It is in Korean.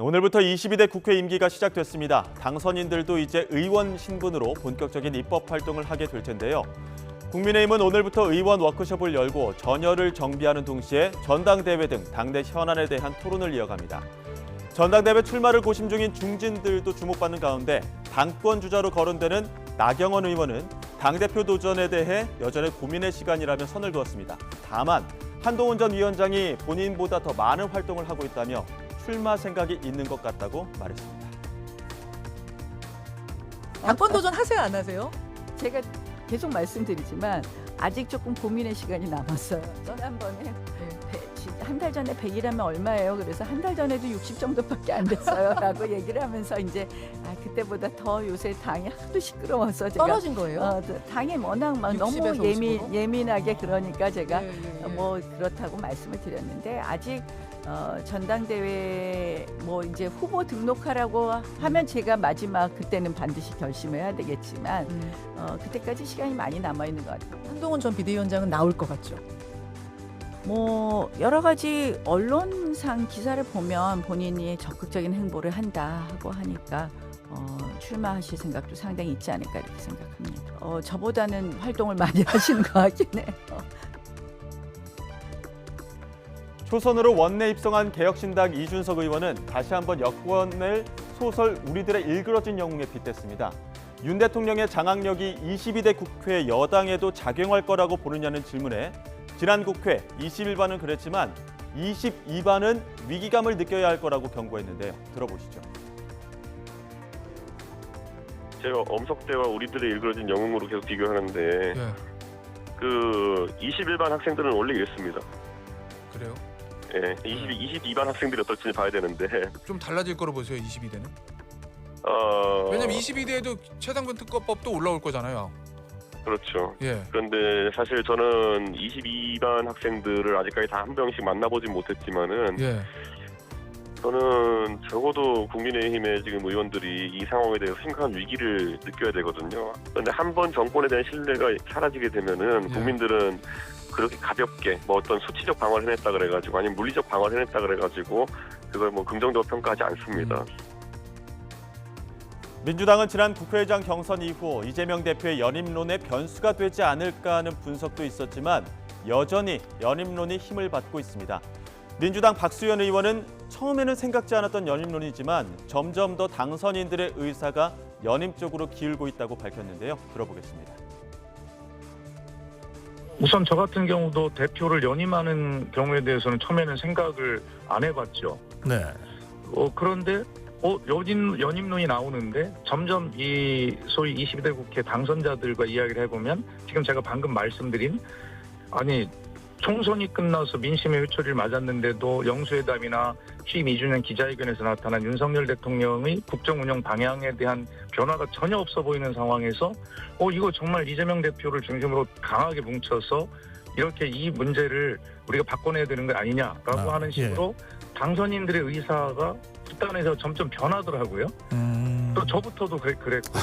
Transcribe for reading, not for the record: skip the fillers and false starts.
오늘부터 22대 국회 임기가 시작됐습니다. 당선인들도 이제 의원 신분으로 본격적인 입법 활동을 하게 될 텐데요. 국민의힘은 오늘부터 의원 워크숍을 열고 전열을 정비하는 동시에 전당대회 등 당내 현안에 대한 토론을 이어갑니다. 전당대회 출마를 고심 중인 중진들도 주목받는 가운데 당권 주자로 거론되는 나경원 의원은 당대표 도전에 대해 여전히 고민의 시간이라며 선을 그었습니다. 다만 한동훈 전 위원장이 본인보다 더 많은 활동을 하고 있다며 출마 생각이 있는 것 같다고 말했습니다. 당권 도전 하세요, 안 하세요? 제가 계속 말씀드리지만 아직 조금 고민의 시간이 남았어요. 지난번에 한 달 전에 100이라면 얼마예요? 그래서 한 달 전에도 60 정도밖에 안 됐어요 라고 얘기를 하면서 이제 그때보다 더 요새 당이 하도 시끄러워서 제가 떨어진 거예요? 당이 워낙 막 너무 60에서 50으로? 예민하게 그러니까 제가 예. 뭐 그렇다고 말씀을 드렸는데 아직 전당대회 뭐 이제 후보 등록하라고 하면 제가 마지막 그때는 반드시 결심을 해야 되겠지만 그때까지 시간이 많이 남아 있는 것 같아요. 한동훈 전 비대위원장은 나올 것 같죠? 뭐 여러 가지 언론상 기사를 보면 본인이 적극적인 행보를 한다 하고 하니까 출마하실 생각도 상당히 있지 않을까 이렇게 생각합니다. 저보다는 활동을 많이 하시는 것 같긴 해요. 초선으로 원내 입성한 개혁신당 이준석 의원은 다시 한번 여권을 소설 우리들의 일그러진 영웅에 빗댔습니다. 윤 대통령의 장악력이 22대 국회 여당에도 작용할 거라고 보느냐는 질문에 지난 국회 21반은 그랬지만 22반은 위기감을 느껴야 할 거라고 경고했는데요. 들어보시죠. 제가 엄석대와 우리들의 일그러진 영웅으로 계속 비교하는데 그 21반 학생들은 원래 이랬습니다. 그래요? 예, 22반 학생들이 어떨지 봐야 되는데 좀 달라질 거로 보세요, 22대는? 왜냐면 22대에도 최상근 특검법도 올라올 거잖아요. 그렇죠. 예. 그런데 사실 저는 22반 학생들을 아직까지 다 한 명씩 만나보진 못했지만은 예. 저는 적어도 국민의힘의 지금 의원들이 이 상황에 대해서 심각한 위기를 느껴야 되거든요. 그런데 한 번 정권에 대한 신뢰가 사라지게 되면은 국민들은 그렇게 가볍게 뭐 어떤 수치적 방어를 해냈다 그래가지고 아니면 물리적 방어를 해냈다 그래가지고 그걸 뭐 긍정적으로 평가하지 않습니다. 민주당은 지난 국회의장 경선 이후 이재명 대표의 연임론에 변수가 되지 않을까 하는 분석도 있었지만 여전히 연임론이 힘을 받고 있습니다. 민주당 박수현 의원은 처음에는 생각지 않았던 연임론이지만 점점 더 당선인들의 의사가 연임 쪽으로 기울고 있다고 밝혔는데요. 들어보겠습니다. 우선 저 같은 경우도 대표를 연임하는 경우에 대해서는 처음에는 생각을 안 해봤죠. 네. 그런데 연임론이 나오는데 점점 이 소위 22대 국회 당선자들과 이야기를 해보면 지금 제가 방금 말씀드린 아니 총선이 끝나서 민심의 회초리를 맞았는데도 영수회담이나 취임 2주년 기자회견에서 나타난 윤석열 대통령의 국정운영 방향에 대한 변화가 전혀 없어 보이는 상황에서 이거 정말 이재명 대표를 중심으로 강하게 뭉쳐서 이렇게 이 문제를 우리가 바꿔내야 되는 거 아니냐라고 하는 식으로 당선인들의 의사가 집단에서 점점 변하더라고요. 또 저부터도 그랬고